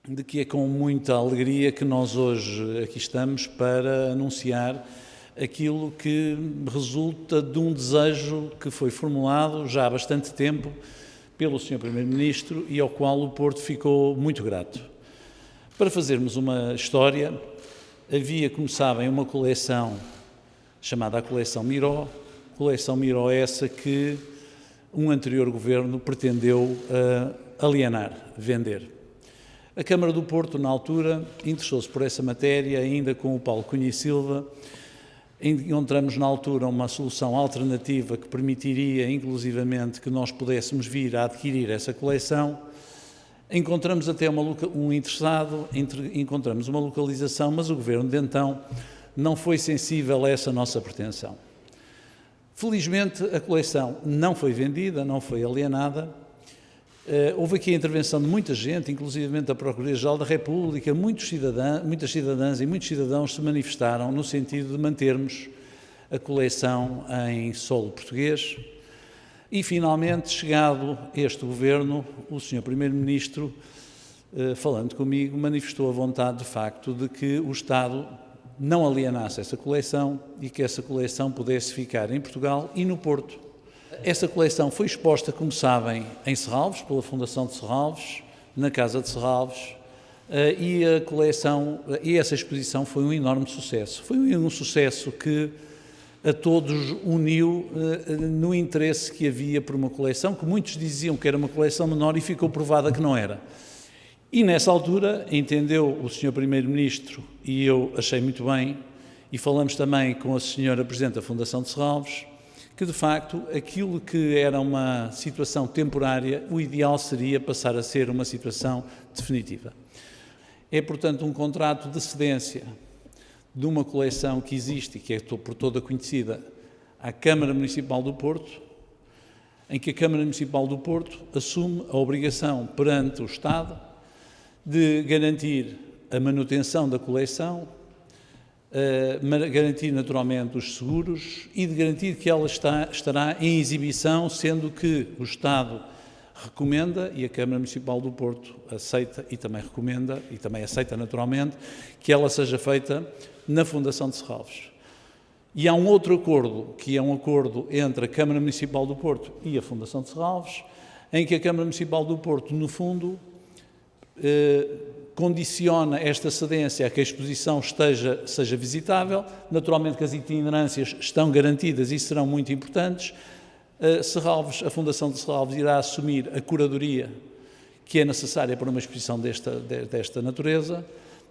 de que é com muita alegria que nós hoje aqui estamos para anunciar aquilo que resulta de um desejo que foi formulado já há bastante tempo pelo Sr. Primeiro-Ministro e ao qual o Porto ficou muito grato. Para fazermos uma história, havia, como sabem, uma coleção chamada a Coleção Miró essa que um anterior governo pretendeu alienar, vender. A Câmara do Porto, na altura, interessou-se por essa matéria, ainda com o Paulo Cunha e Silva. Encontramos, na altura, uma solução alternativa que permitiria, inclusivamente, que nós pudéssemos vir a adquirir essa coleção. Encontramos até um interessado, encontramos uma localização, mas o governo de então não foi sensível a essa nossa pretensão. Felizmente, a coleção não foi vendida, não foi alienada. Houve aqui a intervenção de muita gente, inclusive da Procuradoria-Geral da República, muitas cidadãs e muitos cidadãos se manifestaram no sentido de mantermos a coleção em solo português e, finalmente, chegado este governo, o Sr. Primeiro-Ministro, falando comigo, manifestou a vontade, de facto, de que o Estado não alienasse essa coleção e que essa coleção pudesse ficar em Portugal e no Porto. Essa coleção foi exposta, como sabem, em Serralves, pela Fundação de Serralves, na Casa de Serralves, e essa exposição foi um enorme sucesso. Foi um sucesso que a todos uniu no interesse que havia por uma coleção, que muitos diziam que era uma coleção menor e ficou provada que não era. E nessa altura entendeu o Sr. Primeiro-Ministro, e eu achei muito bem, e falamos também com a Sra. Presidente da Fundação de Serralves, que, de facto, aquilo que era uma situação temporária, o ideal seria passar a ser uma situação definitiva. É, portanto, um contrato de cedência de uma coleção que existe e que é por toda conhecida à Câmara Municipal do Porto, em que a Câmara Municipal do Porto assume a obrigação perante o Estado de garantir a manutenção da coleção, garantir naturalmente os seguros e de garantir que ela estará em exibição, sendo que o Estado recomenda e a Câmara Municipal do Porto aceita e também recomenda e também aceita naturalmente que ela seja feita na Fundação de Serralves. E há um outro acordo, que é um acordo entre a Câmara Municipal do Porto e a Fundação de Serralves, em que a Câmara Municipal do Porto, no fundo, condiciona esta cedência a que a exposição seja visitável. Naturalmente que as itinerâncias estão garantidas e serão muito importantes. A Fundação de Serralves irá assumir a curadoria que é necessária para uma exposição desta natureza.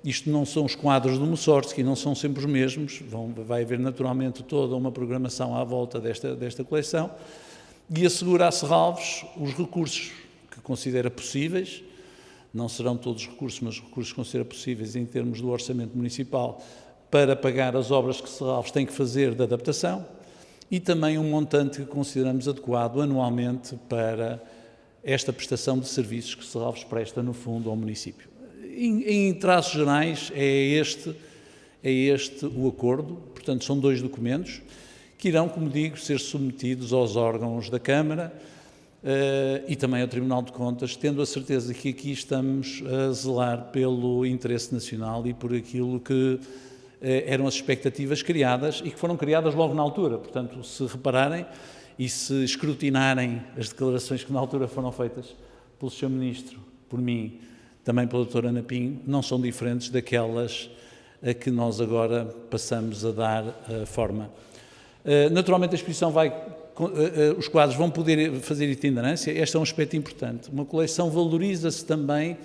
Isto não são os quadros do Mussorgsky, não são sempre os mesmos. Vai haver naturalmente toda uma programação à volta desta coleção e assegura a Serralves os recursos que considera possíveis. Não serão todos os recursos, mas os recursos que considera possíveis em termos do orçamento municipal para pagar as obras que Serralves tem que fazer de adaptação e também um montante que consideramos adequado anualmente para esta prestação de serviços que Serralves presta, no fundo, ao município. Em traços gerais, é este o acordo. Portanto, são dois documentos que irão, como digo, ser submetidos aos órgãos da Câmara e também ao Tribunal de Contas, tendo a certeza que aqui estamos a zelar pelo interesse nacional e por aquilo que eram as expectativas criadas e que foram criadas logo na altura. Portanto, se repararem e se escrutinarem as declarações que na altura foram feitas pelo Sr. Ministro, por mim, também pela doutora Ana Pinho, não são diferentes daquelas a que nós agora passamos a dar forma. Naturalmente a exposição os quadros vão poder fazer itinerância. Este é um aspecto importante. Uma coleção valoriza-se também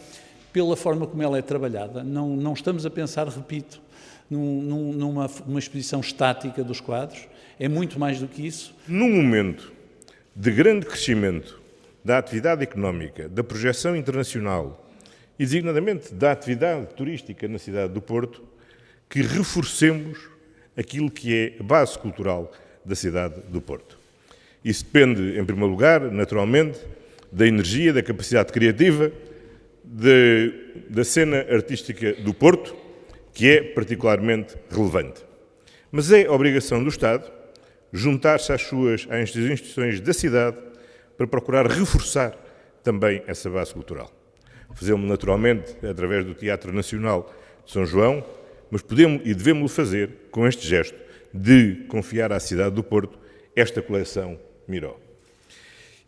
pela forma como ela é trabalhada. Não estamos a pensar, repito, numa exposição estática dos quadros. É muito mais do que isso. Num momento de grande crescimento da atividade económica, da projeção internacional e, designadamente, da atividade turística na cidade do Porto, que reforcemos aquilo que é a base cultural da cidade do Porto. Isso depende, em primeiro lugar, naturalmente, da energia, da capacidade criativa, da cena artística do Porto, que é particularmente relevante. Mas é obrigação do Estado juntar-se às instituições da cidade para procurar reforçar também essa base cultural. Fazemos naturalmente através do Teatro Nacional de São João, mas podemos e devemos fazer com este gesto de confiar à cidade do Porto esta coleção Miró.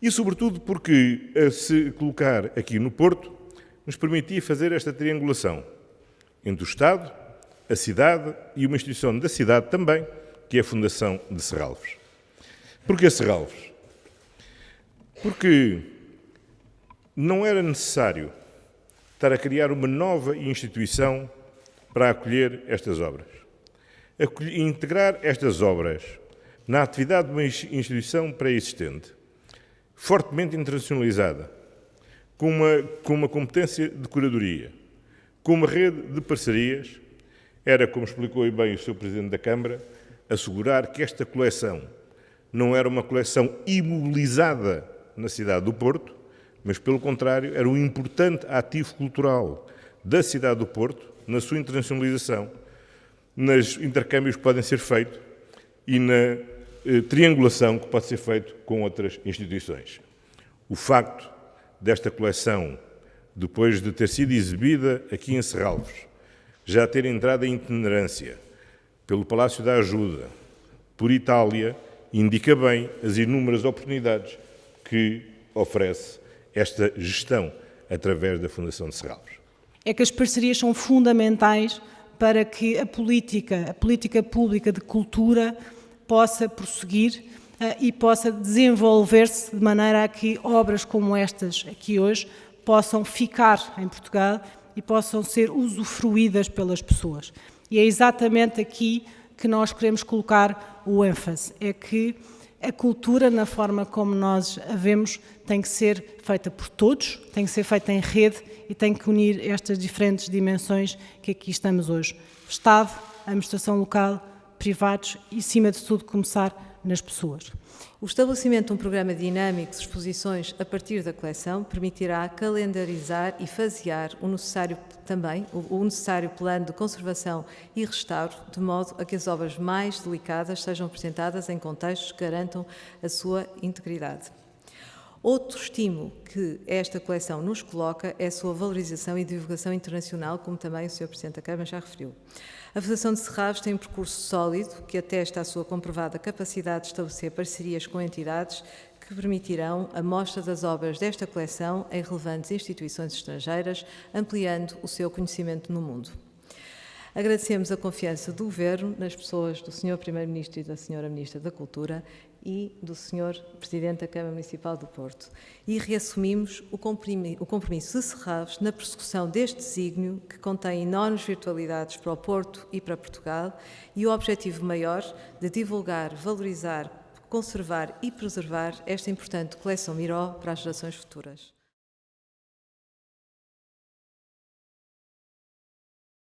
E sobretudo porque se colocar aqui no Porto nos permitia fazer esta triangulação entre o Estado, a cidade e uma instituição da cidade também, que é a Fundação de Serralves. Porquê Serralves? Porque não era necessário estar a criar uma nova instituição para acolher estas obras. Integrar estas obras na atividade de uma instituição pré-existente, fortemente internacionalizada, com uma competência de curadoria, com uma rede de parcerias, era, como explicou bem o Sr. Presidente da Câmara, assegurar que esta coleção não era uma coleção imobilizada na cidade do Porto, mas, pelo contrário, era um importante ativo cultural da cidade do Porto, na sua internacionalização, nos intercâmbios que podem ser feitos e na triangulação que pode ser feito com outras instituições. O facto desta coleção, depois de ter sido exibida aqui em Serralves, já ter entrado em itinerância pelo Palácio da Ajuda, por Itália, indica bem as inúmeras oportunidades que oferece esta gestão através da Fundação de Serralves. É que as parcerias são fundamentais para que a política pública de cultura possa prosseguir e possa desenvolver-se de maneira a que obras como estas aqui hoje possam ficar em Portugal e possam ser usufruídas pelas pessoas. E é exatamente aqui que nós queremos colocar o ênfase, é que a cultura, na forma como nós a vemos, tem que ser feita por todos, tem que ser feita em rede e tem que unir estas diferentes dimensões que aqui estamos hoje. Estado, administração local, privados e, acima de tudo, começar nas pessoas. O estabelecimento de um programa dinâmico de exposições a partir da coleção permitirá calendarizar e fasear o necessário plano de conservação e restauro, de modo a que as obras mais delicadas sejam apresentadas em contextos que garantam a sua integridade. Outro estímulo que esta coleção nos coloca é a sua valorização e divulgação internacional, como também o Sr. Presidente da Câmara já referiu. A Fundação de Serralves tem um percurso sólido que atesta a sua comprovada capacidade de estabelecer parcerias com entidades que permitirão a mostra das obras desta coleção em relevantes instituições estrangeiras, ampliando o seu conhecimento no mundo. Agradecemos a confiança do Governo nas pessoas do Sr. Primeiro-Ministro e da Sra. Ministra da Cultura e do Sr. Presidente da Câmara Municipal do Porto e reassumimos o compromisso de Serralves na persecução deste desígnio que contém enormes virtualidades para o Porto e para Portugal e o objetivo maior de divulgar, valorizar, conservar e preservar esta importante coleção Miró para as gerações futuras.